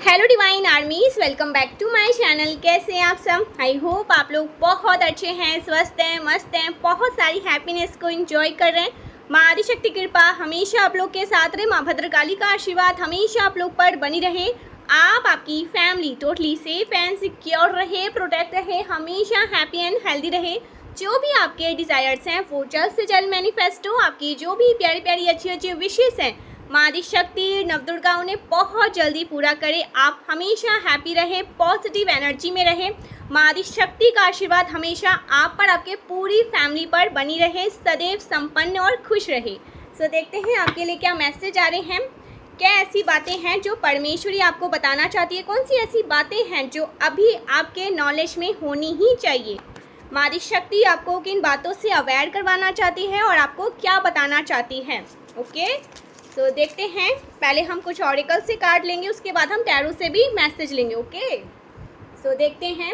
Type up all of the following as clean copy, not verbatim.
Hello divine armies, welcome back to my channel. कैसे हैं आप सब? आई होप आप लोग बहुत अच्छे हैं, स्वस्थ हैं, मस्त हैं, बहुत सारी हैप्पीनेस को एंजॉय कर रहे हैं। माँ आदिशक्ति कृपा हमेशा आप लोग के साथ रहे, माँ भद्रकाली का आशीर्वाद हमेशा आप लोग पर बनी रहे। आप आपकी family totally safe and secure रहे, प्रोटेक्ट रहे, हमेशा हैप्पी एंड हेल्दी रहे। जो भी आपके डिज़ायर्स हैं वो जल्द से जल्द मैनिफेस्ट हो। आपकी जो भी प्यारी प्यारी अच्छी अच्छी विशेष हैं माँ आदिशक्ति नवदुर्गा उन्हें बहुत जल्दी पूरा करे। आप हमेशा हैप्पी रहे, पॉजिटिव एनर्जी में रहे। माँ आदिशक्ति का आशीर्वाद हमेशा आप पर, आपके पूरी फैमिली पर बनी रहे, सदैव संपन्न और खुश रहे। सो देखते हैं आपके लिए क्या मैसेज आ रहे हैं। क्या ऐसी बातें हैं जो परमेश्वरी आपको बताना चाहती है? कौन सी ऐसी बातें हैं जो अभी आपके नॉलेज में होनी ही चाहिए? माँ आदिशक्ति आपको किन बातों से अवेयर करवाना चाहती है और आपको क्या बताना चाहती है? ओके, तो देखते हैं। पहले हम कुछ ऑरिकल से कार्ड लेंगे, उसके बाद हम टैरो से भी मैसेज लेंगे। ओके, सो देखते हैं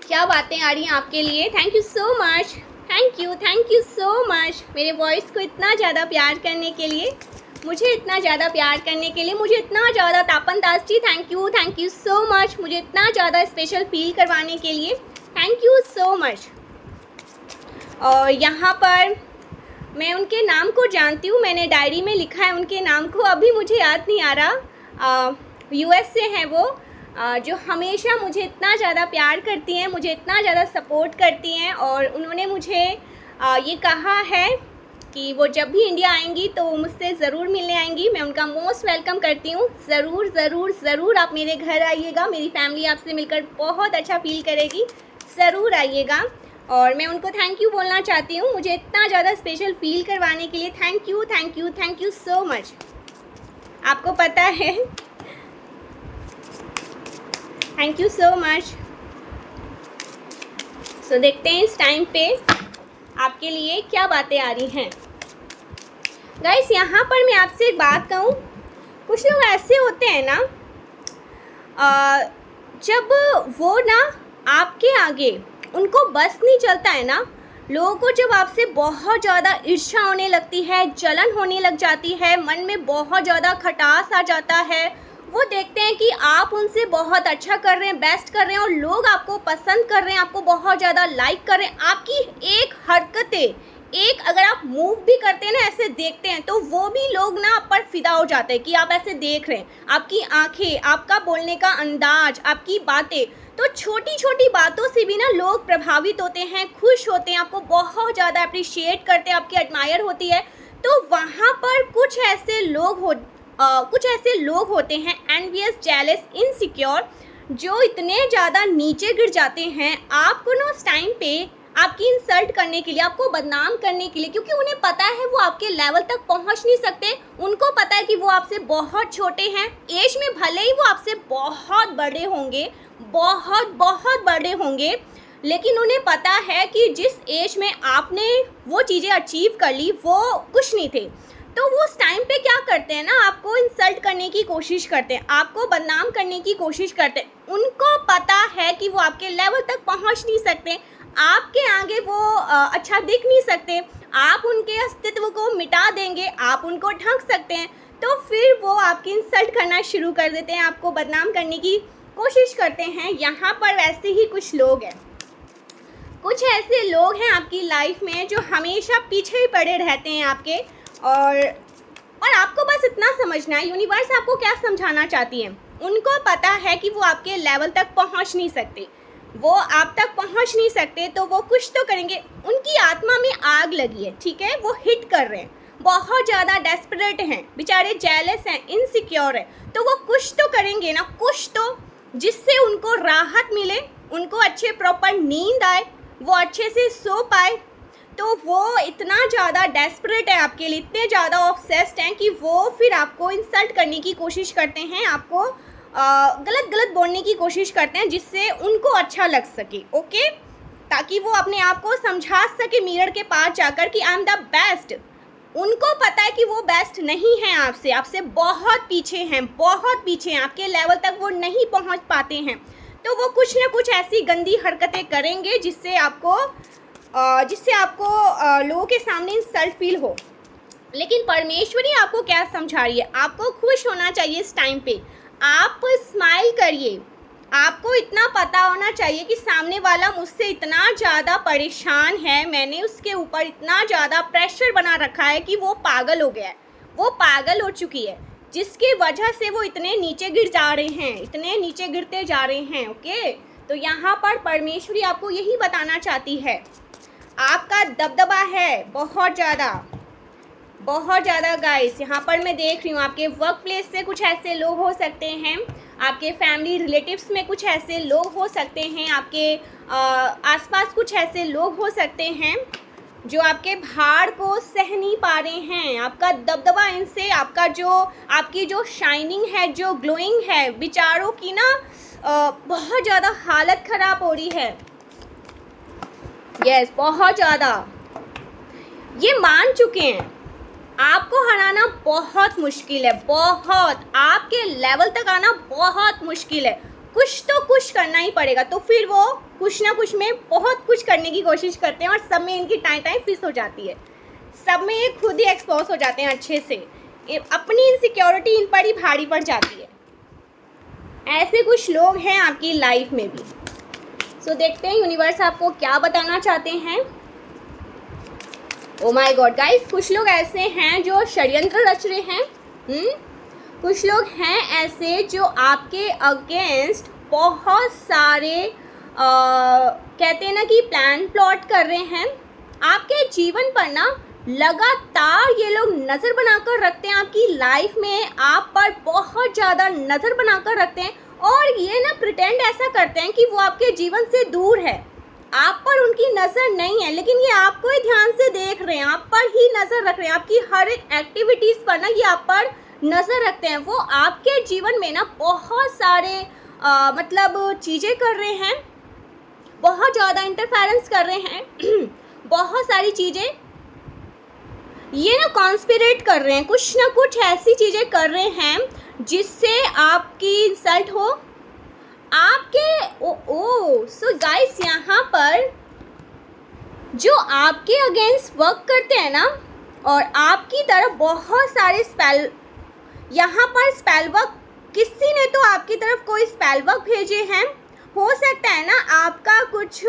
क्या बातें आ रही हैं आपके लिए। Thank you so much, thank you so much मेरे वॉइस को इतना ज़्यादा प्यार करने के लिए, मुझे इतना ज़्यादा प्यार करने के लिए, मुझे इतना ज़्यादा तापन Das ji thank you so much, मुझे इतना ज़्यादा स्पेशल फील करवाने के लिए थैंक यू सो मच। और यहाँ पर मैं उनके नाम को जानती हूँ, मैंने डायरी में लिखा है उनके नाम को, अभी मुझे याद नहीं आ रहा। यूएस से हैं वो, जो हमेशा मुझे इतना ज़्यादा प्यार करती हैं, मुझे इतना ज़्यादा सपोर्ट करती हैं। और उन्होंने मुझे ये कहा है कि वो जब भी इंडिया आएंगी तो मुझसे ज़रूर मिलने आएंगी। मैं उनका मोस्ट वेलकम करती हूँ। ज़रूर ज़रूर ज़रूर आप मेरे घर आइएगा, मेरी फैमिली आपसे मिलकर बहुत अच्छा फील करेगी। ज़रूर आइएगा। और मैं उनको थैंक यू बोलना चाहती हूँ, मुझे इतना ज़्यादा स्पेशल फील करवाने के लिए थैंक यू सो मच। आपको पता है, थैंक यू सो मच। सो देखते हैं इस टाइम पे आपके लिए क्या बातें आ रही हैं। गाइस, यहाँ पर मैं आपसे एक बात कहूँ, कुछ लोग ऐसे होते हैं ना, जब वो ना आपके आगे उनको बस नहीं चलता है ना, लोगों को जब आपसे बहुत ज़्यादा ईर्ष्या होने लगती है, जलन होने लग जाती है, मन में बहुत ज़्यादा खटास आ जाता है, वो देखते हैं कि आप उनसे बहुत अच्छा कर रहे हैं, बेस्ट कर रहे हैं और लोग आपको पसंद कर रहे हैं, आपको बहुत ज़्यादा लाइक कर रहे हैं। आपकी एक हरकतें, एक अगर आप मूव भी करते हैं ना, ऐसे देखते हैं, तो वो भी लोग ना आप पर फिदा हो जाते हैं कि आप ऐसे देख रहे हैं। आपकी आंखें, आपका बोलने का अंदाज, आपकी बातें, तो छोटी छोटी बातों से भी ना लोग प्रभावित होते हैं, खुश होते हैं, आपको बहुत ज़्यादा अप्रिशिएट करते हैं, आपकी एडमायर होती है। तो वहाँ पर कुछ ऐसे लोग होते हैं एनवियस, जेलस, इनसिक्योर, जो इतने ज़्यादा नीचे गिर जाते हैं आपको ना उस टाइम पे आपकी इंसल्ट करने के लिए, आपको बदनाम करने के लिए, क्योंकि उन्हें पता है वो आपके लेवल तक पहुंच नहीं सकते। उनको पता है कि वो आपसे बहुत छोटे हैं, एज में भले ही वो आपसे बहुत बड़े होंगे, बहुत बड़े होंगे, लेकिन उन्हें पता है कि जिस एज में आपने वो चीज़ें अचीव कर ली वो कुछ नहीं थे। तो वो उस टाइम पे क्या करते हैं ना, आपको इंसल्ट करने की कोशिश करते हैं, आपको बदनाम करने की कोशिश करते हैं। उनको पता है कि वो आपके लेवल तक पहुंच नहीं सकते, आपके आगे वो अच्छा दिख नहीं सकते, आप उनके अस्तित्व को मिटा देंगे, आप उनको ढक सकते हैं, तो फिर वो आपकी इंसल्ट करना शुरू कर देते हैं, आपको बदनाम करने की कोशिश करते हैं। यहाँ पर वैसे ही कुछ लोग हैं, कुछ ऐसे लोग हैं आपकी लाइफ में जो हमेशा पीछे ही पड़े रहते हैं आपके। और आपको बस इतना समझना है, यूनिवर्स आपको क्या समझाना चाहती है। उनको पता है कि वो आपके लेवल तक पहुंच नहीं सकते, वो आप तक पहुंच नहीं सकते, तो वो कुछ तो करेंगे। उनकी आत्मा में आग लगी है, ठीक है, वो हिट कर रहे हैं, बहुत ज़्यादा डेस्परेट हैं, बेचारे जेलस हैं, इनसिक्योर है, तो वो कुछ तो करेंगे ना, कुछ तो, जिससे उनको राहत मिले, उनको अच्छे प्रॉपर नींद आए, वो अच्छे से सो पाए। तो वो इतना ज़्यादा डेस्परेट है आपके लिए, इतने ज़्यादा ऑब्सेस्ड हैं कि वो फिर आपको इंसल्ट करने की कोशिश करते हैं, आपको गलत बोलने की कोशिश करते हैं, जिससे उनको अच्छा लग सके। ओके, ताकि वो अपने आप को समझा सके मिरर के पास जाकर कि आई एम द बेस्ट। उनको पता है कि वो बेस्ट नहीं है, आपसे बहुत पीछे हैं, आपके लेवल तक वो नहीं पहुंच पाते हैं। तो वो कुछ ना कुछ ऐसी गंदी हरकतें करेंगे जिससे आपको लोगों के सामने इंसल्ट फील हो। लेकिन परमेश्वरी आपको क्या समझा रही है? आपको खुश होना चाहिए इस टाइम पे, आप स्माइल करिए। आपको इतना पता होना चाहिए कि सामने वाला मुझसे इतना ज़्यादा परेशान है, मैंने उसके ऊपर इतना ज़्यादा प्रेशर बना रखा है कि वो पागल हो गया है, वो पागल हो चुकी है, जिसकी वजह से वो इतने नीचे गिर जा रहे हैं, इतने नीचे गिरते जा रहे हैं। ओके, तो यहाँ पर परमेश्वरी आपको यही बताना चाहती है, आपका दबदबा है बहुत ज़्यादा गाइस। यहाँ पर मैं देख रही हूँ आपके वर्क प्लेस से कुछ ऐसे लोग हो सकते हैं, आपके फैमिली रिलेटिव्स में कुछ ऐसे लोग हो सकते हैं, आपके आसपास कुछ ऐसे लोग हो सकते हैं जो आपके भार को सह नहीं पा रहे हैं। आपका दबदबा इनसे, आपकी जो शाइनिंग है, जो ग्लोइंग है, बेचारों की ना बहुत ज़्यादा हालत ख़राब हो रही है। यस, बहुत ज़्यादा ये मान चुके हैं आपको हराना बहुत मुश्किल है, बहुत, आपके लेवल तक आना बहुत मुश्किल है। कुछ तो कुछ करना ही पड़ेगा, तो फिर वो कुछ ना कुछ में बहुत कुछ करने की कोशिश करते हैं और सब में इनकी टाइम फिस हो जाती है, सब में ये खुद ही एक्सपोज हो जाते हैं अच्छे से, अपनी इनसिक्योरिटी इन पर ही भारी पड़ जाती है। ऐसे कुछ लोग हैं आपकी लाइफ में भी। सो देखते हैं यूनिवर्स आपको क्या बताना चाहते हैं। ओ माय गॉड गाइस, कुछ लोग ऐसे हैं जो षड्यंत्र रच रहे हैं। कुछ लोग हैं ऐसे जो आपके अगेंस्ट बहुत सारे कहते हैं ना कि प्लान प्लॉट कर रहे हैं। आपके जीवन पर ना लगातार ये लोग नज़र बनाकर रखते हैं, आपकी लाइफ में आप पर बहुत ज़्यादा नज़र बनाकर रखते हैं और ये ना प्रिटेंड ऐसा करते हैं कि वो आपके जीवन से दूर है, आप पर उनकी नज़र नहीं है, लेकिन ये आपको ही ध्यान से देख रहे हैं, आप पर ही नज़र रख रहे हैं, आपकी हर एक एक्टिविटीज़ पर ना ये आप पर नज़र रखते हैं। वो आपके जीवन में ना बहुत सारे मतलब चीज़ें कर रहे हैं, बहुत ज़्यादा इंटरफेरेंस कर रहे हैं बहुत सारी चीज़ें ये ना कॉन्स्पिरेट कर रहे हैं, कुछ ना कुछ ऐसी चीज़ें कर रहे हैं जिससे आपकी इंसल्ट हो, आपके सो गाइस यहाँ पर जो आपके अगेंस्ट वर्क करते हैं ना और आपकी तरफ बहुत सारे स्पेल, यहाँ पर स्पेल वर्क, किसी ने तो आपकी तरफ कोई स्पेल वर्क भेजे हैं। हो सकता है ना आपका कुछ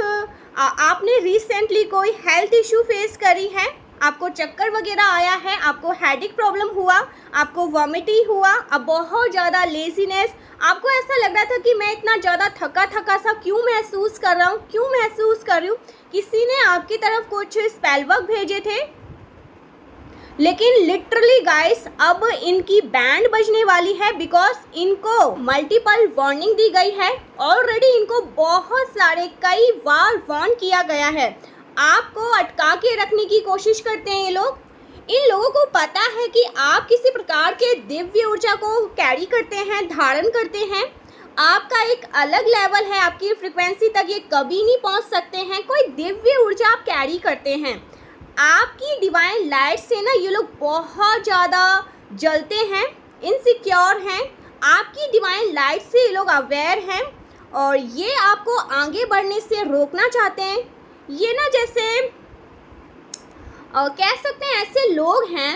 आपने रिसेंटली कोई हेल्थ इशू फेस करी है, आपको चक्कर वगैरह आया है, आपको हेडेक प्रॉब्लम हुआ, आपको वॉमिटिंग हुआ, अब बहुत ज़्यादा लेजीनेस, आपको ऐसा लग रहा था कि मैं इतना ज़्यादा थका सा क्यों महसूस कर रहा हूँ, क्यों महसूस कर रही हूँ। किसी ने आपकी तरफ कुछ स्पेल वर्क भेजे थे, लेकिन लिटरली गाइस अब इनकी बैंड बजने वाली है, बिकॉज इनको मल्टीपल वार्निंग दी गई है ऑलरेडी, इनको बहुत सारे कई बार वार्न किया गया है। आपको अटका के रखने की कोशिश करते हैं ये लोग। इन लोगों को पता है कि आप किसी प्रकार के दिव्य ऊर्जा को कैरी करते हैं, धारण करते हैं, आपका एक अलग लेवल है, आपकी फ्रिक्वेंसी तक ये कभी नहीं पहुंच सकते हैं, कोई दिव्य ऊर्जा आप कैरी करते हैं। आपकी डिवाइन लाइट से ना ये लोग बहुत ज़्यादा जलते हैं, इनसिक्योर हैं, आपकी डिवाइन लाइट से ये लोग अवेयर हैं और ये आपको आगे बढ़ने से रोकना चाहते हैं। ये ना जैसे कह सकते हैं ऐसे लोग हैं,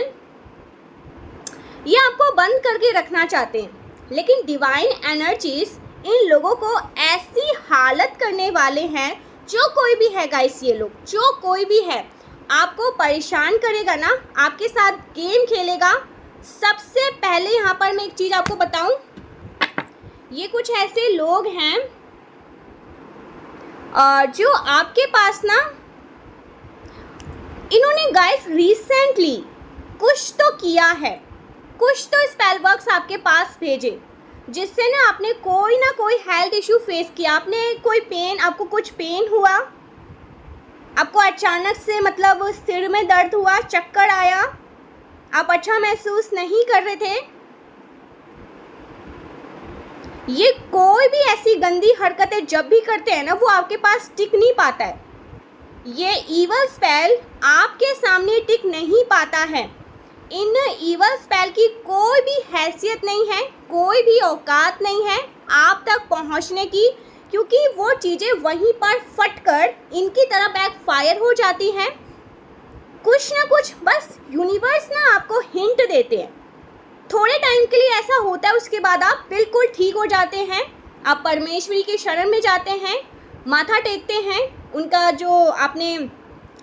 ये आपको बंद करके रखना चाहते हैं, लेकिन डिवाइन एनर्जीज इन लोगों को ऐसी हालत करने वाले हैं, जो कोई भी है गाइस, ये लोग जो कोई भी है आपको परेशान करेगा ना, आपके साथ गेम खेलेगा। सबसे पहले यहाँ पर मैं एक चीज़ आपको बताऊं, ये कुछ ऐसे लोग हैं जो आपके पास ना, इन्होंने गाइस रिसेंटली कुछ तो किया है, कुछ तो स्पेल वर्क्स आपके पास भेजे, जिससे ना आपने कोई ना कोई हेल्थ इशू फेस किया, आपने कोई पेन, आपको कुछ पेन हुआ, आपको अचानक से मतलब सिर में दर्द हुआ, चक्कर आया, आप अच्छा महसूस नहीं कर रहे थे। ये कोई भी ऐसी गंदी हरकतें जब भी करते हैं ना, वो आपके पास टिक नहीं पाता है। ये ईवल स्पेल आपके सामने टिक नहीं पाता है। इन ईवल स्पेल की कोई भी हैसियत नहीं है, कोई भी औकात नहीं है आप तक पहुंचने की, क्योंकि वो चीज़ें वहीं पर फटकर इनकी तरह बैकफायर हो जाती हैं। कुछ ना कुछ बस यूनिवर्स ना आपको हिंट देते हैं थोड़े टाइम के लिए ऐसा होता है, उसके बाद आप बिल्कुल ठीक हो जाते हैं। आप परमेश्वरी के शरण में जाते हैं, माथा टेकते हैं, उनका जो आपने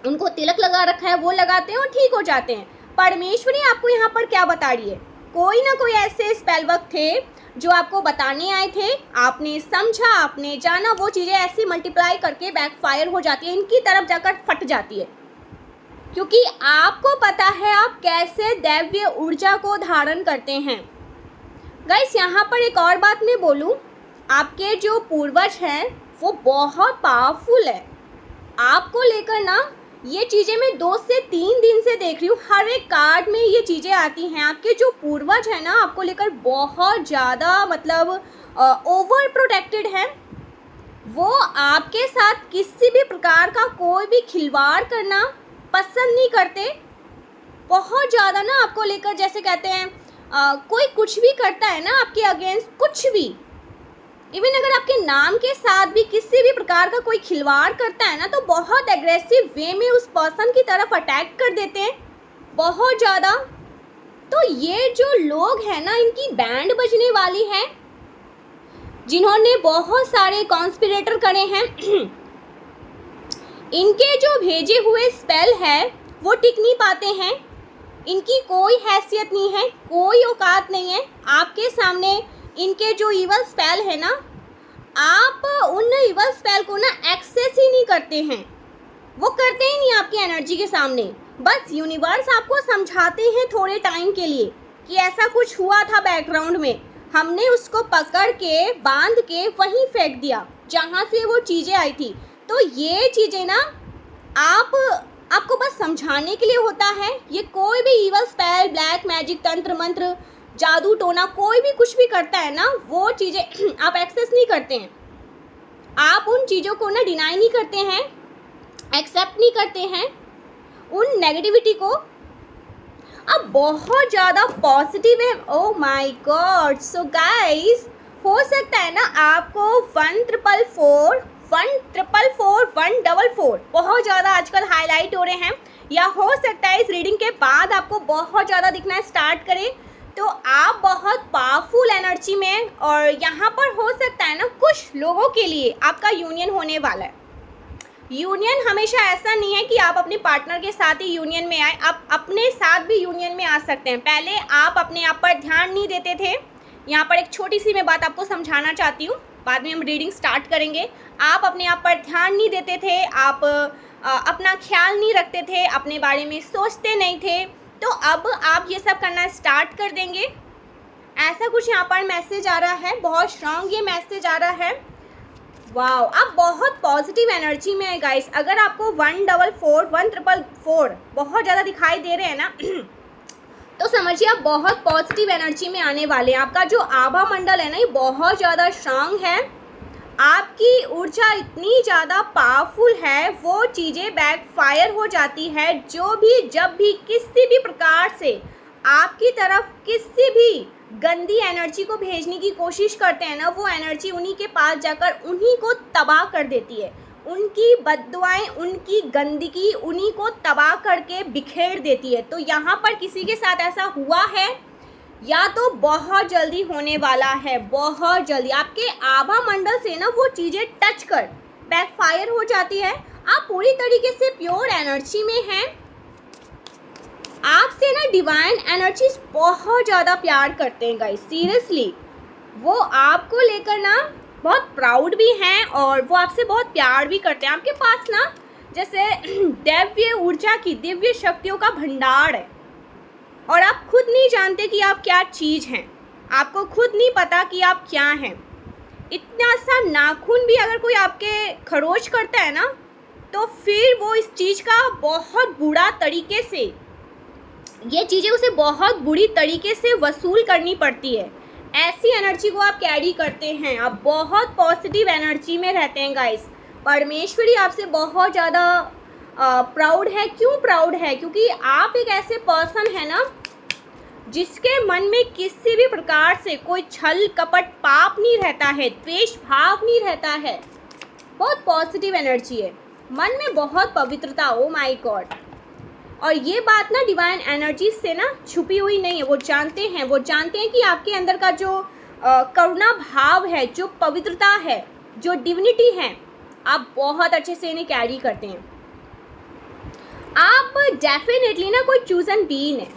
उनको तिलक लगा रखा है वो लगाते हैं और ठीक हो जाते हैं। परमेश्वरी आपको यहाँ पर क्या बता रही है? कोई ना कोई ऐसे स्पेल वर्क थे जो आपको बताने आए थे, आपने समझा, आपने जाना, वो चीज़ें ऐसी मल्टीप्लाई करके बैकफायर हो जाती है, इनकी तरफ जाकर फट जाती है, क्योंकि आपको पता है आप कैसे दैवीय ऊर्जा को धारण करते हैं। गाइस, यहाँ पर एक और बात मैं बोलूँ, आपके जो पूर्वज हैं वो बहुत पावरफुल है। आपको लेकर ना ये चीज़ें मैं 2 से 3 दिन से देख रही हूँ, हर एक कार्ड में ये चीज़ें आती हैं। आपके जो पूर्वज हैं ना, आपको लेकर बहुत ज़्यादा मतलब ओवर प्रोटेक्टेड है। वो आपके साथ किसी भी प्रकार का कोई भी खिलवाड़ करना पसंद नहीं करते। बहुत ज़्यादा ना आपको लेकर, जैसे कहते हैं कोई कुछ भी करता है ना आपके अगेंस्ट, कुछ भी, इवन अगर आपके नाम के साथ भी किसी भी प्रकार का कोई खिलवाड़ करता है ना, तो बहुत एग्रेसिव वे में उस पर्सन की तरफ अटैक कर देते हैं, बहुत ज़्यादा। तो ये जो लोग हैं ना, इनकी बैंड बजने वाली है, जिन्होंने बहुत सारे कॉन्स्पिरेटर करे हैं। इनके जो भेजे हुए स्पेल है वो टिक नहीं पाते हैं, इनकी कोई हैसियत नहीं है, कोई औकात नहीं है आपके सामने। इनके जो इवल स्पेल है ना, आप उन इवल स्पेल को ना एक्सेस ही नहीं करते हैं, वो करते ही नहीं आपकी एनर्जी के सामने। बस यूनिवर्स आपको समझाते हैं थोड़े टाइम के लिए कि ऐसा कुछ हुआ था बैकग्राउंड में, हमने उसको पकड़ के बांध के वहीं फेंक दिया जहाँ से वो चीज़ें आई थी। तो ये चीज़ें ना आपको बस समझाने के लिए होता है। ये कोई भी इवल स्पेल, ब्लैक मैजिक, तंत्र मंत्र, जादू टोना, कोई भी कुछ भी करता है ना, वो चीज़ें आप एक्सेस नहीं करते हैं, आप उन चीज़ों को ना डिनाई नहीं करते हैं, एक्सेप्ट नहीं करते हैं उन नेगेटिविटी को। अब बहुत ज़्यादा पॉजिटिव है। Oh my God. So guys, हो सकता है ना आपको 1444 1444 144 बहुत ज़्यादा आजकल हाईलाइट हो रहे हैं, या हो सकता है इस रीडिंग के बाद आपको बहुत ज़्यादा दिखना स्टार्ट करे, तो आप बहुत पावरफुल एनर्जी में, और यहाँ पर हो सकता है ना कुछ लोगों के लिए आपका यूनियन होने वाला है। यूनियन हमेशा ऐसा नहीं है कि आप अपने पार्टनर के साथ ही यूनियन में आए, आप अपने साथ भी यूनियन में आ सकते हैं। पहले आप अपने आप पर ध्यान नहीं देते थे। यहाँ पर एक छोटी सी मैं बात आपको समझाना चाहती हूँ, बाद में हम रीडिंग स्टार्ट करेंगे। आप अपने आप पर ध्यान नहीं देते थे, आप अपना ख्याल नहीं रखते थे, अपने बारे में सोचते नहीं थे, तो अब आप ये सब करना स्टार्ट कर देंगे। ऐसा कुछ यहाँ पर मैसेज आ रहा है, बहुत स्ट्रांग ये मैसेज आ रहा है। वाओ, आप बहुत पॉजिटिव एनर्जी में है गाइस। अगर आपको 144 1444 बहुत ज़्यादा दिखाई दे रहे हैं ना, तो समझिए आप बहुत पॉजिटिव एनर्जी में आने वाले हैं। आपका जो आभा मंडल है ना, ये बहुत ज़्यादा स्ट्रांग है। आपकी ऊर्जा इतनी ज़्यादा पावरफुल है, वो चीज़ें बैकफायर हो जाती है। जो भी जब भी किसी भी प्रकार से आपकी तरफ किसी भी गंदी एनर्जी को भेजने की कोशिश करते हैं ना, वो एनर्जी उन्हीं के पास जाकर उन्हीं को तबाह कर देती है। उनकी बद्दुआएं, उनकी गंदगी उन्हीं को तबाह करके बिखेर देती है। तो यहाँ पर किसी के साथ ऐसा हुआ है, या तो बहुत जल्दी होने वाला है, बहुत जल्दी। आपके आभा मंडल से ना वो चीज़ें टच कर बैकफायर हो जाती है। आप पूरी तरीके से प्योर एनर्जी में हैं। आपसे ना डिवाइन एनर्जीज बहुत ज़्यादा प्यार करते हैं गाइस, सीरियसली। वो आपको लेकर ना बहुत प्राउड भी हैं, और वो आपसे बहुत प्यार भी करते हैं। आपके पास ना जैसे दैवीय ऊर्जा की, दिव्य शक्तियों का भंडार है, और आप खुद नहीं जानते कि आप क्या चीज़ हैं। आपको खुद नहीं पता कि आप क्या हैं। इतना सा नाखून भी अगर कोई आपके खरोच करता है ना, तो फिर वो इस चीज़ का बहुत बुरा तरीके से, ये चीज़ें उसे बहुत बुरी तरीके से वसूल करनी पड़ती है। ऐसी एनर्जी को आप कैरी करते हैं। आप बहुत पॉजिटिव एनर्जी में रहते हैं गाइस। परमेश्वरी आपसे बहुत ज़्यादा प्राउड है। क्यों प्राउड है? क्योंकि आप एक ऐसे पर्सन है ना, जिसके मन में किसी भी प्रकार से कोई छल कपट पाप नहीं रहता है, द्वेष भाव नहीं रहता है। बहुत पॉजिटिव एनर्जी है, मन में बहुत पवित्रता। ओ माय गॉड। और ये बात ना डिवाइन एनर्जी से ना छुपी हुई नहीं है, वो जानते हैं कि आपके अंदर का जो करुणा भाव है, जो पवित्रता है, जो डिविनिटी है, आप बहुत अच्छे से इन्हें कैरी करते हैं। आप डेफिनेटली ना कोई चूजन बीइंग है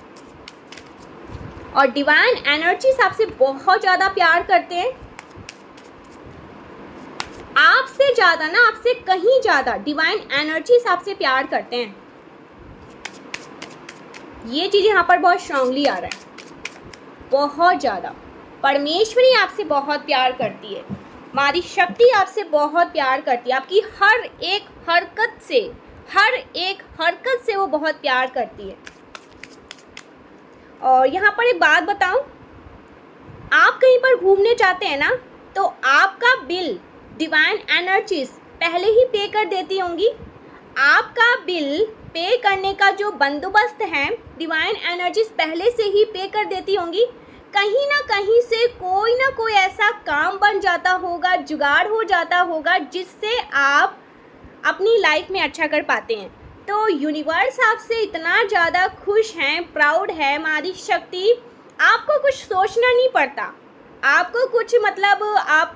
और डिवाइन एनर्जी आपसे बहुत ज़्यादा प्यार करते हैं, आपसे ज़्यादा ना, आपसे कहीं ज़्यादा डिवाइन एनर्जी आपसे प्यार करते हैं। ये चीज़ यहाँ पर बहुत स्ट्रांगली आ रहा है, बहुत ज़्यादा। परमेश्वरी आपसे बहुत प्यार करती है, मारी शक्ति आपसे बहुत प्यार करती है, आपकी हर एक हरकत से वो बहुत प्यार करती है। और यहाँ पर एक बात बताऊं, आप कहीं पर घूमने जाते हैं ना, तो आपका बिल डिवाइन एनर्जीज पहले ही पे कर देती होंगी। आपका बिल पे करने का जो बंदोबस्त है डिवाइन एनर्जीज पहले से ही पे कर देती होंगी। कहीं ना कहीं से कोई ना कोई ऐसा काम बन जाता होगा, जुगाड़ हो जाता होगा, जिससे आप अपनी लाइफ में अच्छा कर पाते हैं। तो यूनिवर्स आपसे इतना ज़्यादा खुश हैं, प्राउड है, मारी शक्ति, आपको कुछ सोचना नहीं पड़ता, आपको कुछ मतलब आप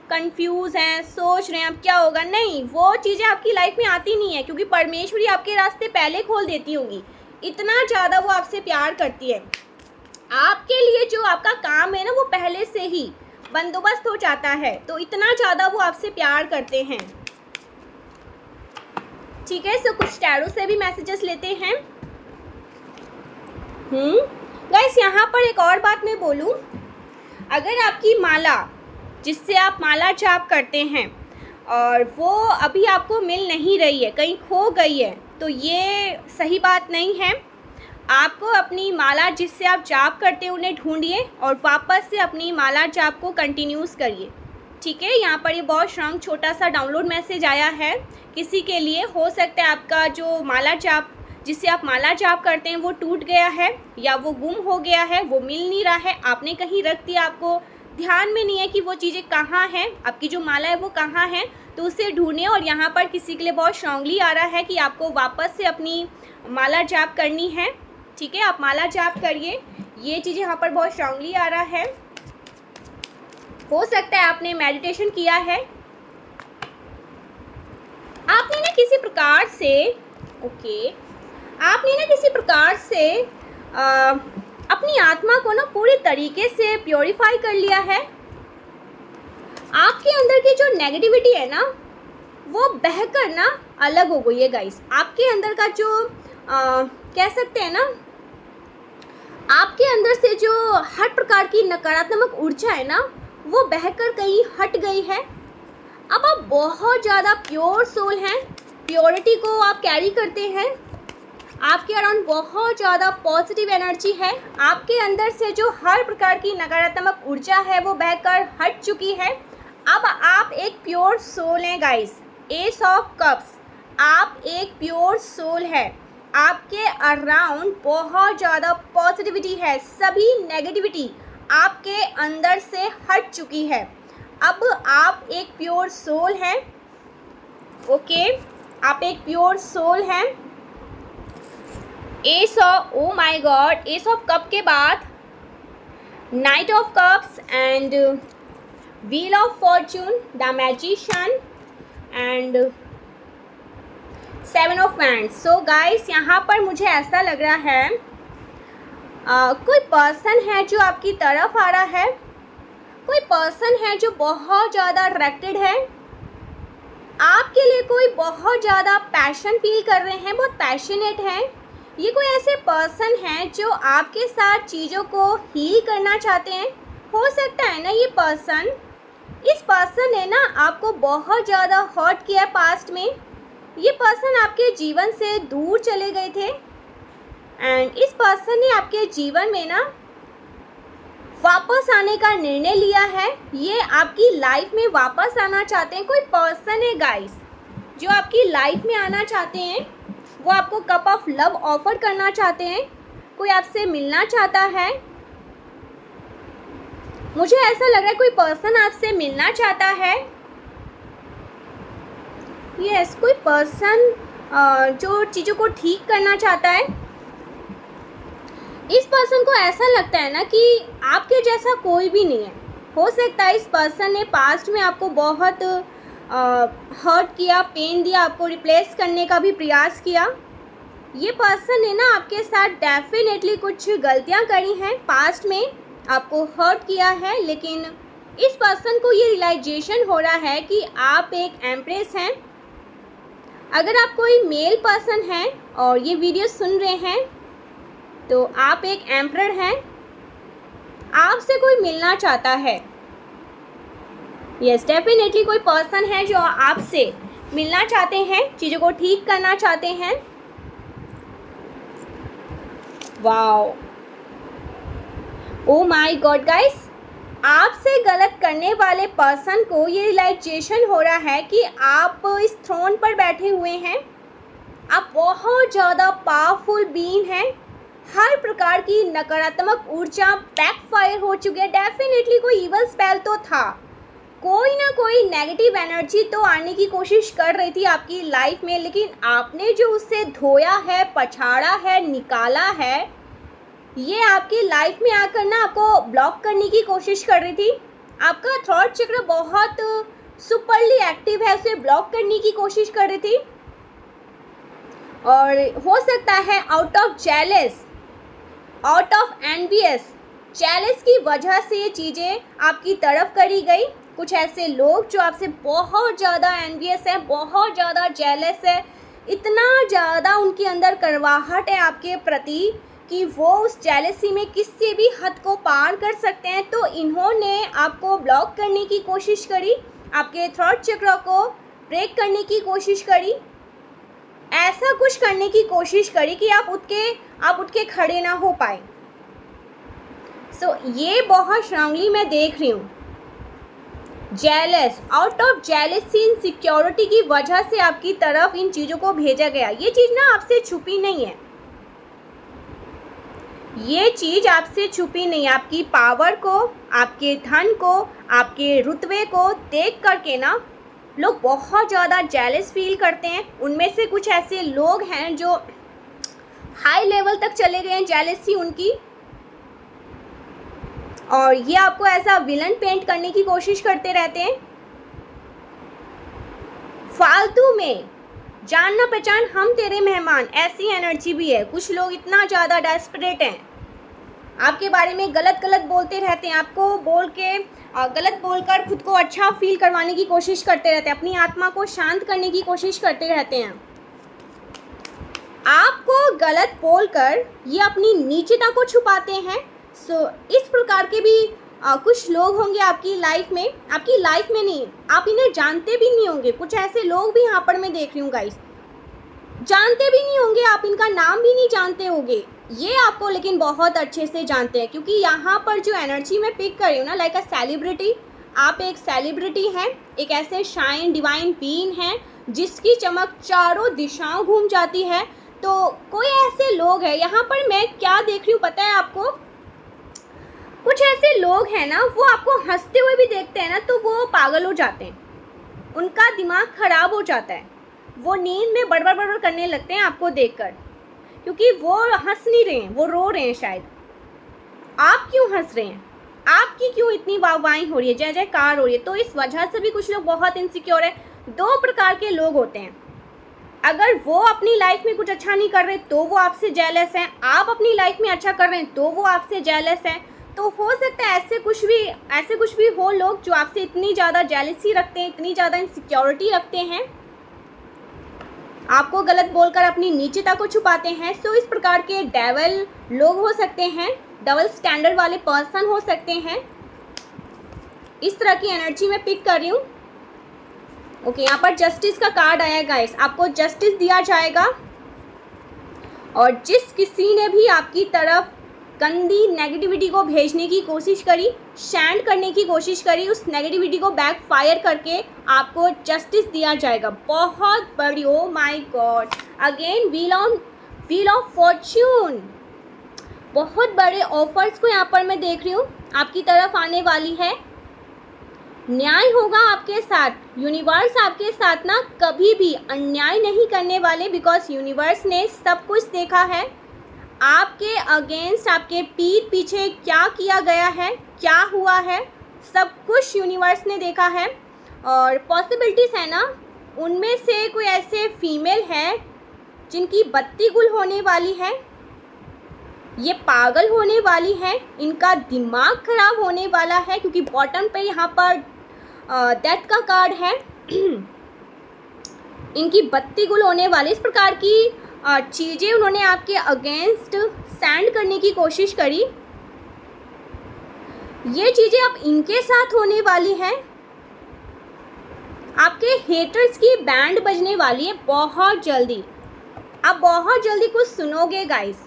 कंफ्यूज हैं, सोच रहे हैं अब क्या होगा, नहीं, वो चीज़ें आपकी लाइफ में आती नहीं है, क्योंकि परमेश्वरी आपके रास्ते पहले खोल देती होंगी। इतना ज़्यादा वो आपसे प्यार करती है, आपके लिए जो आपका काम है ना वो पहले से ही बंदोबस्त हो जाता है, तो इतना ज़्यादा वो आपसे प्यार करते हैं। ठीक है, सो कुछ टैरो से भी मैसेजेस लेते हैं। गाइस, यहाँ पर एक और बात मैं बोलूँ, अगर आपकी माला जिससे आप माला जाप करते हैं और वो अभी आपको मिल नहीं रही है, कहीं खो गई है, तो ये सही बात नहीं है। आपको अपनी माला जिससे आप जाप करते हैं उन्हें ढूंढिए और वापस से अपनी माला जाप को कंटिन्यूस करिए। ठीक है, यहाँ पर ये बहुत स्ट्रांग छोटा सा डाउनलोड मैसेज आया है किसी के लिए। हो सकता है आपका जो माला जाप जिससे आप माला जाप करते हैं वो टूट गया है, या वो गुम हो गया है, वो मिल नहीं रहा है, आपने कहीं रख दिया, आपको ध्यान में नहीं है कि वो चीज़ें कहाँ हैं, आपकी जो माला है वो कहाँ है, तो उसे ढूंढिए। और यहाँ पर किसी के लिए बहुत स्ट्रांगली आ रहा है कि आपको वापस से अपनी माला जाप करनी है। ठीक है, आप माला जाप करिए, ये चीज़ यहाँ पर बहुत स्ट्रांगली आ रहा है। हो सकता है आपने मेडिटेशन किया है, आपने ना किसी प्रकार से अपनी आत्मा को ना पूरे तरीके से प्योरीफाई कर लिया है। आपके अंदर की जो नेगेटिविटी है ना वो बहकर ना अलग हो गई है गाइस। आपके अंदर का जो कह सकते हैं ना, आपके अंदर से जो हर प्रकार की नकारात्मक ऊर्जा है ना वो बहकर कहीं हट गई है। अब आप बहुत ज़्यादा प्योर सोल हैं, प्योरिटी को आप कैरी करते हैं, आपके अराउंड बहुत ज़्यादा पॉजिटिव एनर्जी है, आपके अंदर से जो हर प्रकार की नकारात्मक ऊर्जा है वो बहकर हट चुकी है। अब आप एक प्योर सोल हैं गाइस। एस ऑफ कप्स, आप एक प्योर सोल है, आपके अराउंड बहुत ज़्यादा पॉजिटिविटी है, सभी नेगेटिविटी आपके अंदर से हट चुकी है। अब आप एक प्योर सोल हैं। ओके, आप एक प्योर सोल हैं। S of, O my God, S of cup के बाद night of cups and wheel of Fortune, the magician and seven of wands. So guys, यहाँ पर मुझे ऐसा लग रहा है कोई पर्सन है जो आपकी तरफ आ रहा है, कोई पर्सन है जो बहुत ज़्यादा अट्रैक्टेड है, आपके लिए कोई बहुत ज़्यादा पैशन फील कर रहे हैं, बहुत पैशनेट हैं। ये कोई ऐसे पर्सन हैं जो आपके साथ चीज़ों को हील करना चाहते हैं। हो सकता है ना इस पर्सन ने ना आपको बहुत ज़्यादा हर्ट किया पास्ट में, ये पर्सन आपके जीवन से दूर चले गए थे एंड इस पर्सन ने आपके जीवन में ना वापस आने का निर्णय लिया है। ये आपकी लाइफ में वापस आना चाहते हैं। कोई पर्सन है गाइस जो आपकी लाइफ में आना चाहते हैं, वो आपको कप ऑफ लव ऑफर करना चाहते हैं, कोई आपसे मिलना चाहता है। मुझे ऐसा लग रहा है कोई पर्सन आपसे मिलना चाहता है। यस, कोई पर्सन जो चीज़ों को ठीक करना चाहता है। इस पर्सन को ऐसा लगता है ना कि आपके जैसा कोई भी नहीं है। हो सकता है इस पर्सन ने पास्ट में आपको बहुत हर्ट किया, पेन दिया, आपको रिप्लेस करने का भी प्रयास किया। ये पर्सन ने ना आपके साथ डेफिनेटली कुछ गलतियां करी हैं, पास्ट में आपको हर्ट किया है, लेकिन इस पर्सन को ये रियलाइजेशन हो रहा है कि आप एक एम्प्रेस हैं। अगर आप कोई मेल पर्सन हैं और ये वीडियो सुन रहे हैं तो आप एक एम्परर हैं, आपसे कोई मिलना चाहता है। यस, डेफिनेटली कोई पर्सन है जो आपसे मिलना चाहते हैं, चीज़ों को ठीक करना चाहते हैं। Wow, O my God guys, आपसे गलत करने वाले पर्सन को ये रियलाइजेशन हो रहा है कि आप इस थ्रोन पर बैठे हुए हैं, आप बहुत ज़्यादा पावरफुल बीइंग हैं, हर प्रकार की नकारात्मक ऊर्जा बैकफायर हो चुकी है। डेफिनेटली कोई इवल स्पेल तो था, कोई ना कोई नेगेटिव एनर्जी तो आने की कोशिश कर रही थी आपकी लाइफ में, लेकिन आपने जो उससे धोया है, पछाड़ा है, निकाला है, ये आपकी लाइफ में आकर ना आपको ब्लॉक करने की कोशिश कर रही थी। आपका थॉट चक्र बहुत सुपरली एक्टिव है, उसे ब्लॉक करने की कोशिश कर रही थी। और हो सकता है out of jealous, out of envious, jealous की वजह से ये चीज़ें आपकी तरफ करी गई। कुछ ऐसे लोग जो आपसे बहुत ज़्यादा एनवियस है, बहुत ज़्यादा जेलस है, इतना ज़्यादा उनके अंदर करवाहट है आपके प्रति कि वो उस जेलसी में किसी भी हद को पार कर सकते हैं। तो इन्होंने आपको ब्लॉक करने की कोशिश करी, आपके थ्रॉट चक्र को ब्रेक करने की कोशिश करी, ऐसा कुछ करने की कोशिश करी कि आप उठ के खड़े ना हो पाए। सो ये बहुत स्ट्रांगली मैं देख रही हूँ। Jealous, out of jealousy, insecurity की वजह से आपकी तरफ इन चीज़ों को भेजा गया। ये चीज़ ना आपसे छुपी नहीं है, ये चीज़ आपसे छुपी नहीं है। आपकी पावर को, आपके धन को, आपके रुतबे को देख करके ना लोग बहुत ज़्यादा जेलस फील करते हैं। उनमें से कुछ ऐसे लोग हैं जो हाई लेवल तक चले गए हैं जेलसी उनकी, और ये आपको ऐसा विलन पेंट करने की कोशिश करते रहते हैं। फालतू में जान ना पहचान, हम तेरे मेहमान, ऐसी एनर्जी भी है। कुछ लोग इतना ज़्यादा डेस्परेट हैं, आपके बारे में गलत गलत बोलते रहते हैं, आपको गलत बोलकर खुद को अच्छा फील करवाने की कोशिश करते रहते हैं, अपनी आत्मा को शांत करने की कोशिश करते रहते हैं। आपको गलत बोलकर ये अपनी नीचता को छुपाते हैं। सो इस प्रकार के भी कुछ लोग होंगे आपकी लाइफ में नहीं, आप इन्हें जानते भी नहीं होंगे। कुछ ऐसे लोग भी यहाँ पर मैं देख रही हूँ गाइस, जानते भी नहीं होंगे, आप इनका नाम भी नहीं जानते होंगे, ये आपको लेकिन बहुत अच्छे से जानते हैं। क्योंकि यहाँ पर जो एनर्जी मैं पिक कर रही हूँ ना, लाइक अ सेलिब्रिटी, आप एक सेलिब्रिटी हैं, एक ऐसे शाइन डिवाइन बीइंग हैं जिसकी चमक चारों दिशाओं घूम जाती है। तो कोई ऐसे लोग हैं यहाँ पर, मैं क्या देख रही हूँ पता है आपको, कुछ ऐसे लोग हैं ना, वो आपको हंसते हुए भी देखते हैं ना तो वो पागल हो जाते हैं, उनका दिमाग खराब हो जाता है, वो नींद में बड़बड़ बड़बड़ करने लगते हैं आपको देखकर, क्योंकि वो हंस नहीं रहे हैं, वो रो रहे हैं शायद। आप क्यों हंस रहे हैं, आपकी क्यों इतनी वाहवाही हो रही है, जय जयकार हो रही है। तो इस वजह से भी कुछ लोग बहुत इनसिक्योर है। दो प्रकार के लोग होते हैं, अगर वो अपनी लाइफ में कुछ अच्छा नहीं कर रहे तो वो आपसे जेलस हैं, आप अपनी लाइफ में अच्छा कर रहे हैं तो वो आपसे जेलस हैं। तो हो सकता है ऐसे कुछ भी हो लोग जो आपसे इतनी ज़्यादा जेलसी रखते हैं, इतनी ज़्यादा इनसिक्योरिटी रखते हैं, आपको गलत बोलकर अपनी नीचता को छुपाते हैं। सो इस प्रकार के डेवल लोग हो सकते हैं, डबल स्टैंडर्ड वाले पर्सन हो सकते हैं। इस तरह की एनर्जी में पिक कर रही हूँ। ओके, यहाँ पर जस्टिस का कार्ड आया गाइस, आपको जस्टिस दिया जाएगा। और जिस किसी ने भी आपकी तरफ गंदी नेगेटिविटी को भेजने की कोशिश करी, शैंड करने की कोशिश करी, उस नेगेटिविटी को बैक फायर करके आपको जस्टिस दिया जाएगा। बहुत बड़ी, ओ my God, again wheel of Fortune, बहुत बड़े ऑफर्स को यहाँ पर मैं देख रही हूँ आपकी तरफ आने वाली है। न्याय होगा आपके साथ। यूनिवर्स आपके साथ ना कभी भी अन्याय नहीं करने वाले, बिकॉज यूनिवर्स ने सब कुछ देखा है। आपके अगेंस्ट, आपके पीठ पीछे क्या किया गया है, क्या हुआ है, सब कुछ यूनिवर्स ने देखा है। और पॉसिबिलिटीज़ है ना, उनमें से कोई ऐसे फीमेल है जिनकी बत्ती गुल होने वाली है, ये पागल होने वाली है, इनका दिमाग खराब होने वाला है, क्योंकि बॉटम पे यहाँ पर डेथ का कार्ड है। इनकी बत्ती गुल होने वाली, इस प्रकार की चीज़ें उन्होंने आपके अगेंस्ट स्टैंड करने की कोशिश करी। ये चीज़ें अब इनके साथ होने वाली हैं। आपके हेटर्स की बैंड बजने वाली है बहुत जल्दी। आप बहुत जल्दी कुछ सुनोगे गाइस,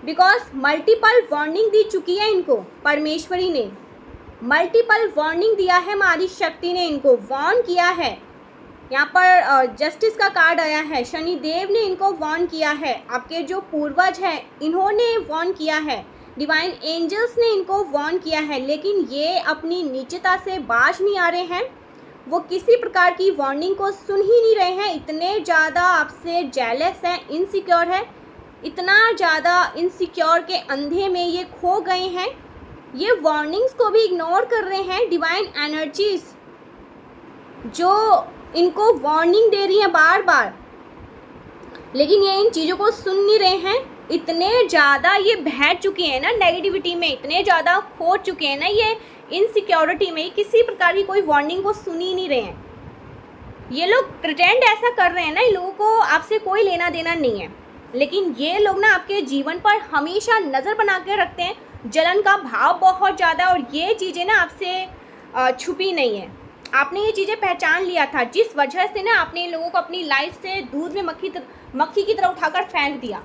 बिकॉज मल्टीपल वार्निंग दी चुकी है इनको। परमेश्वरी ने मल्टीपल वार्निंग दिया है, मारी शक्ति ने इनको वार्न किया है। यहाँ पर जस्टिस का कार्ड आया है, शनि देव ने इनको वार्न किया है। आपके जो पूर्वज हैं इन्होंने वार्न किया है, डिवाइन एंजल्स ने इनको वार्न किया है, लेकिन ये अपनी नीचता से बाज नहीं आ रहे हैं। वो किसी प्रकार की वार्निंग को सुन ही नहीं रहे हैं। इतने ज़्यादा आपसे जेलस हैं, इनसिक्योर है, इतना ज़्यादा इनसिक्योर के अंधे में ये खो गए हैं। ये वार्निंग्स को भी इग्नोर कर रहे हैं। डिवाइन एनर्जीज जो इनको वार्निंग दे रही हैं बार बार, लेकिन ये इन चीज़ों को सुन नहीं रहे हैं। इतने ज़्यादा ये बह चुके हैं ना नेगेटिविटी में, इतने ज़्यादा खो चुके हैं ना ये इनसिक्योरिटी में, किसी प्रकार की कोई वार्निंग को सुन ही नहीं रहे हैं। ये लोग प्रिटेंड ऐसा कर रहे हैं ना, इन लोगों को आपसे कोई लेना देना नहीं है, लेकिन ये लोग ना आपके जीवन पर हमेशा नज़र बना के रखते हैं। जलन का भाव बहुत ज़्यादा, और ये चीज़ें ना आपसे छुपी नहीं है। आपने ये चीज़ें पहचान लिया था, जिस वजह से ना आपने इन लोगों को अपनी लाइफ से दूध में मक्खी की तरह उठाकर फेंक दिया।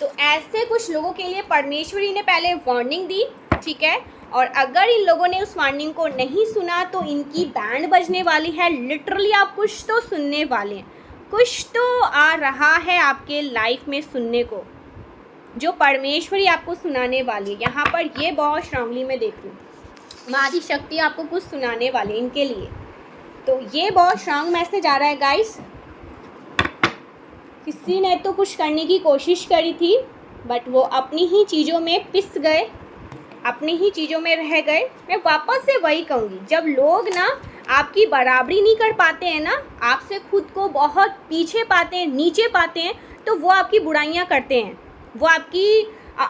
तो ऐसे कुछ लोगों के लिए परमेश्वरी ने पहले वार्निंग दी, ठीक है, और अगर इन लोगों ने उस वार्निंग को नहीं सुना तो इनकी बैंड बजने वाली है। लिटरली आप कुछ तो सुनने वाले हैं, कुछ तो आ रहा है आपके लाइफ में सुनने को, जो परमेश्वरी आपको सुनाने वाली है। यहाँ पर ये बहुत स्ट्रांगली मैं देख रही हूँ, माँ शक्ति आपको कुछ सुनाने वाली इनके लिए। तो ये बहुत स्ट्रांग मैसेज आ रहा है गाइस। किसी ने तो कुछ करने की कोशिश करी थी, बट वो अपनी ही चीज़ों में पिस गए, अपनी ही चीज़ों में रह गए। मैं वापस से वही कहूँगी, जब लोग ना आपकी बराबरी नहीं कर पाते हैं ना, आपसे खुद को बहुत पीछे पाते हैं, नीचे पाते हैं, तो वो आपकी बुराइयां करते हैं। वो आपकी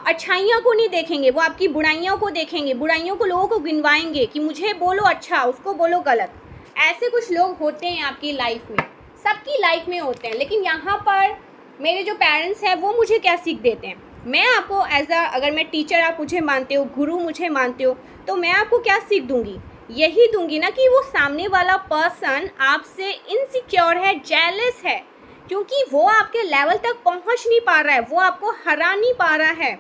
अच्छाइयों को नहीं देखेंगे, वो आपकी बुराइयों को देखेंगे, बुराइयों को लोगों को गिनवाएंगे कि मुझे बोलो अच्छा, उसको बोलो गलत। ऐसे कुछ लोग होते हैं आपकी लाइफ में, सबकी लाइफ में होते हैं। लेकिन यहाँ पर मेरे जो पेरेंट्स हैं वो मुझे क्या सीख देते हैं, मैं आपको अगर मैं टीचर, आप मुझे मानते हो, गुरु मुझे मानते हो, तो मैं आपको क्या सीख दूँगी, यही दूंगी ना कि वो सामने वाला पर्सन आपसे इनसिक्योर है, जेलस है, क्योंकि वो आपके लेवल तक पहुंच नहीं पा रहा है, वो आपको हरा नहीं पा रहा है।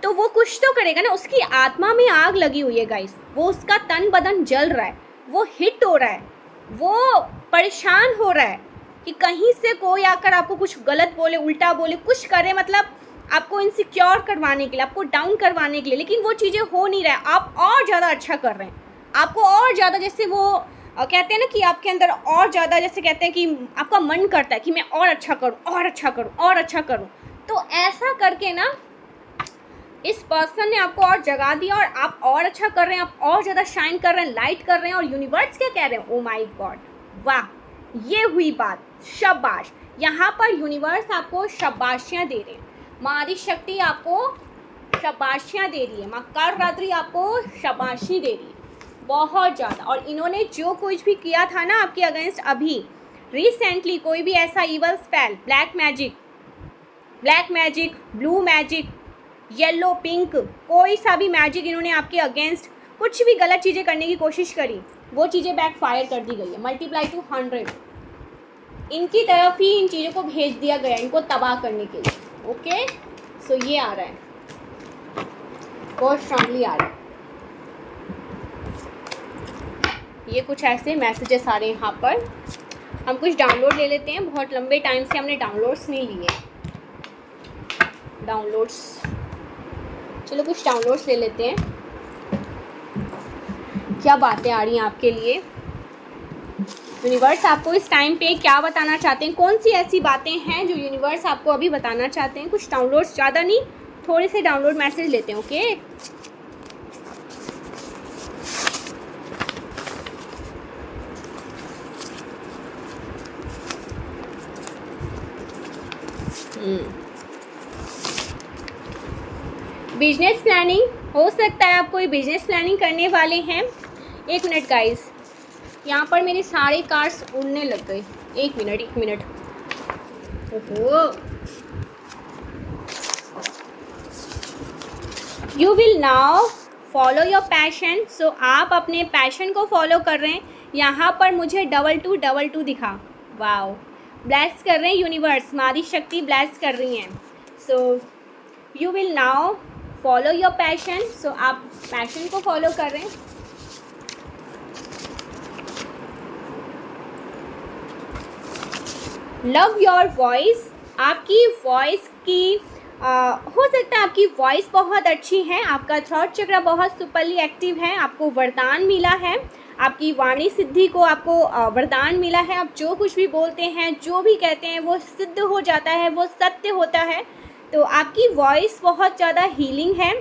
तो वो कुछ तो करेगा ना, उसकी आत्मा में आग लगी हुई है गाइस, वो उसका तन बदन जल रहा है, वो हिट हो रहा है, वो परेशान हो रहा है कि कहीं से कोई आकर आपको कुछ गलत बोले, उल्टा बोले, कुछ करे, मतलब आपको इनसिक्योर करवाने के लिए, आपको डाउन करवाने के लिए। लेकिन वो चीज़ें हो नहीं रहा है, आप और ज़्यादा अच्छा कर रहे हैं, आपको और ज़्यादा, जैसे वो कहते हैं ना कि आपके अंदर और ज़्यादा, जैसे कहते हैं कि आपका मन करता है कि मैं और अच्छा करूँ, और अच्छा करूँ, और अच्छा करूँ। तो ऐसा करके ना इस पर्सन ने आपको और जगा दिया, और आप और अच्छा कर रहे हैं, आप और ज़्यादा शाइन कर रहे हैं, लाइट कर रहे हैं। और यूनिवर्स क्या कह रहे हैं, ओ माय गॉड, वाह, ये हुई बात, शाबाश। यहाँ पर यूनिवर्स आपको शाबाशियाँ दे रहे हैं, माँ आदि शक्ति आपको शाबाशियाँ दे रही है, माँ कालरात्रि आपको शाबाशी दे रही है बहुत ज़्यादा। और इन्होंने जो कुछ भी किया था ना आपके अगेंस्ट, अभी रिसेंटली कोई भी ऐसा evil spell, black magic, blue magic, yellow, pink, कोई सा भी मैजिक इन्होंने आपके अगेंस्ट कुछ भी गलत चीज़ें करने की कोशिश करी, वो चीज़ें बैकफायर कर दी गई है, मल्टीप्लाई टू 100 इनकी तरफ ही इन चीज़ों को भेज दिया गया, इनको तबाह करने के लिए। ओके, सो ये आ रहा है, बहुत स्ट्रांगली आ रहा है। ये कुछ ऐसे मैसेजेस आ रहे हैं यहाँ पर। हम कुछ डाउनलोड ले लेते हैं, बहुत लंबे टाइम से हमने डाउनलोड्स नहीं लिए, चलो कुछ डाउनलोड्स ले लेते हैं। क्या बातें आ रही हैं आपके लिए? यूनिवर्स आपको इस टाइम पे क्या बताना चाहते हैं? कौन सी ऐसी बातें हैं जो यूनिवर्स आपको अभी बताना चाहते हैं? कुछ डाउनलोड्स, ज़्यादा नहीं, थोड़े से डाउनलोड मैसेज लेते हैं, ओके? बिजनेस प्लानिंग हो सकता है, आप कोई बिजनेस प्लानिंग करने वाले हैं। एक मिनट गाइस, यहाँ पर मेरे सारे कार्ड्स उड़ने लग गए। एक मिनट। ओहो, you will now follow your passion. So आप अपने पैशन को फॉलो कर रहे हैं। यहाँ पर मुझे 2222 दिखा। वाओ, ब्लेस कर रहे हैं यूनिवर्स, मादी शक्ति ब्लेस कर रही हैं। So you will now follow your passion. So आप पैशन को फॉलो कर रहे हैं। Love your voice. आपकी वॉइस की हो सकता है आपकी वॉइस बहुत अच्छी है, आपका थ्रोट चक्र बहुत सुपरली एक्टिव है, आपको वरदान मिला है, आपकी वाणी सिद्धि को आपको वरदान मिला है। आप जो कुछ भी बोलते हैं, जो भी कहते हैं, वो सिद्ध हो जाता है, वो सत्य होता है। तो आपकी वॉइस बहुत ज़्यादा हीलिंग है,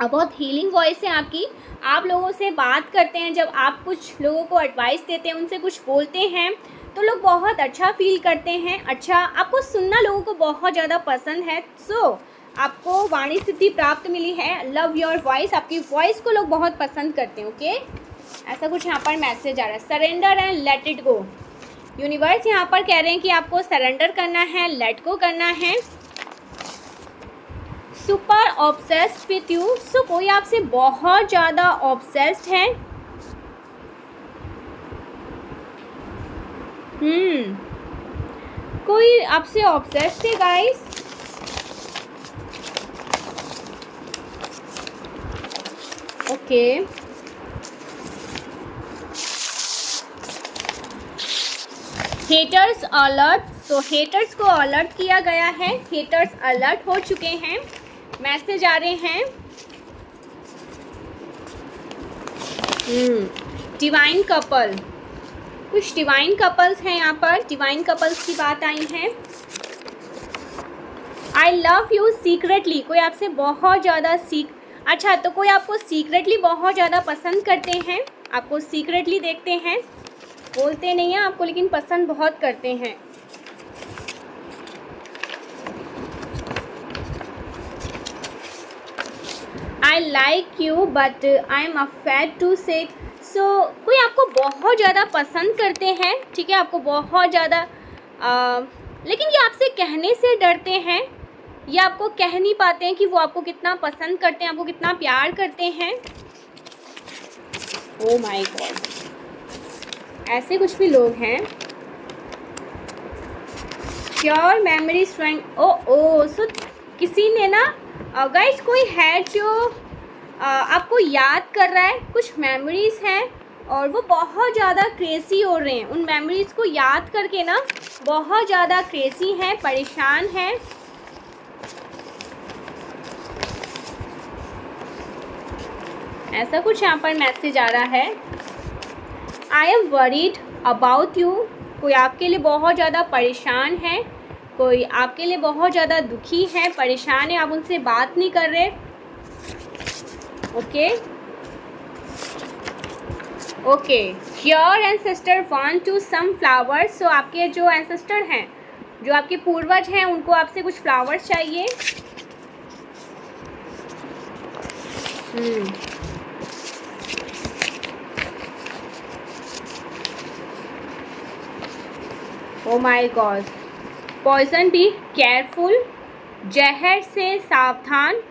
बहुत हीलिंग वॉइस है आपकी। आप लोगों से बात करते हैं, जब आप कुछ लोगों को एडवाइस देते हैं, उनसे कुछ बोलते हैं, तो लोग बहुत अच्छा फील करते हैं। अच्छा, आपको सुनना लोगों को बहुत ज़्यादा पसंद है। सो आपको वाणी सिद्धि प्राप्त मिली है। लव योर वॉइस, आपकी वॉइस को लोग बहुत पसंद करते हैं, ओके? ऐसा कुछ यहाँ पर मैसेज आ रहा है। Surrender and let it go. Universe यहाँ पर कह रहे हैं कि आपको सरेंडर करना है, लेट गो करना है। Super obsessed with you. So कोई आपसे बहुत ज़्यादा ऑब्सेस्ड है। कोई आपसे ऑब्सेस्ड है गाइस। Okay, haters alert. तो हेटर्स को अलर्ट किया गया है, हेटर्स अलर्ट हो चुके हैं। मैसेज आ रहे हैं। डिवाइन कपल, कुछ डिवाइन कपल्स हैं यहाँ पर, डिवाइन कपल्स की बात आई है। I love you secretly. कोई आपसे बहुत ज़्यादा अच्छा, तो कोई आपको सीक्रेटली बहुत ज़्यादा पसंद करते हैं, आपको सीक्रेटली देखते हैं, बोलते नहीं हैं आपको, लेकिन पसंद बहुत करते हैं। I like you but I am afraid to say. So कोई आपको बहुत ज़्यादा पसंद करते हैं, ठीक है, आपको बहुत ज़्यादा, लेकिन ये आपसे कहने से डरते हैं, ये आपको कह नहीं पाते हैं कि वो आपको कितना पसंद करते हैं, आपको कितना प्यार करते हैं। ओ माय गॉड, ऐसे कुछ भी लोग हैं। Sure memory strength. Oh so किसी ने ना गाइस, कोई है जो आपको याद कर रहा है, कुछ मेमोरीज हैं और वो बहुत ज़्यादा क्रेज़ी हो रहे हैं। उन मेमोरीज़ को याद करके ना बहुत ज़्यादा क्रेज़ी हैं, परेशान हैं। ऐसा कुछ यहाँ पर मैसेज आ रहा है। I am worried about you. कोई आपके लिए बहुत ज़्यादा परेशान है, कोई आपके लिए बहुत ज़्यादा दुखी है, परेशान है, आप उनसे बात नहीं कर रहे, okay? Okay, your ancestor want to some flowers. So आपके जो एंसेस्टर हैं, जो आपके पूर्वज हैं, उनको आपसे कुछ फ्लावर्स चाहिए। Oh my God, poison be careful. जहर से सावधान।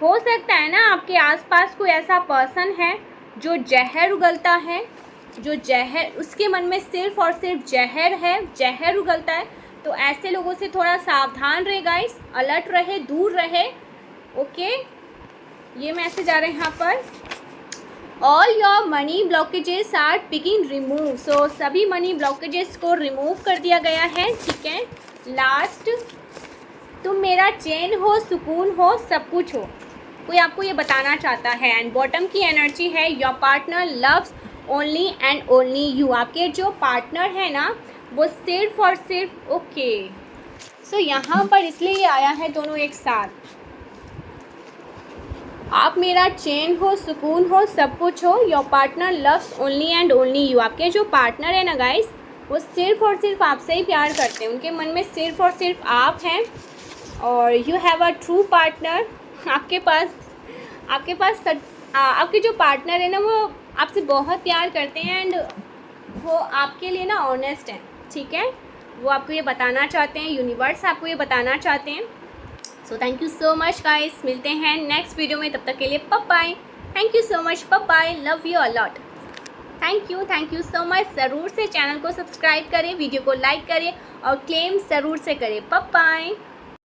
हो सकता है ना आपके आसपास कोई ऐसा पर्सन है जो जहर उगलता है, जो जहर, उसके मन में सिर्फ और सिर्फ जहर है, जहर उगलता है। तो ऐसे लोगों से थोड़ा सावधान रहे गाइस, अलर्ट रहे, दूर रहे, ओके? ये मैसेज आ रहे हैं यहाँ पर। All your money blockages are picking remove. So सभी मनी ब्लॉकेजेस को रिमूव कर दिया गया है, ठीक है? लास्ट, तुम मेरा चैन हो, सुकून हो, सब कुछ हो। कोई आपको ये बताना चाहता है। एंड बॉटम की एनर्जी है your partner loves only and only you. आपके जो पार्टनर है ना वो सिर्फ और सिर्फ ओके। सो यहाँ पर इसलिए ये आया है दोनों एक साथ। आप मेरा चैन हो, सुकून हो, सब कुछ हो। Your partner loves only and only you. आपके जो पार्टनर है ना गाइस वो सिर्फ और सिर्फ आपसे ही प्यार करते हैं। उनके मन में सिर्फ और सिर्फ आप हैं और you have a true partner. आपके जो पार्टनर है ना वो आपसे बहुत प्यार करते हैं एंड वो आपके लिए ना ऑनेस्ट हैं, ठीक है। वो आपको ये बताना चाहते हैं, यूनिवर्स आपको ये बताना चाहते हैं। So thank you so much guys, मिलते हैं नेक्स्ट वीडियो में, तब तक के लिए bye. Thank you so much, bye, love you a lot. Thank you so much. ज़रूर से चैनल को सब्सक्राइब करें, वीडियो को लाइक करें और क्लेम ज़रूर से करें। बाय।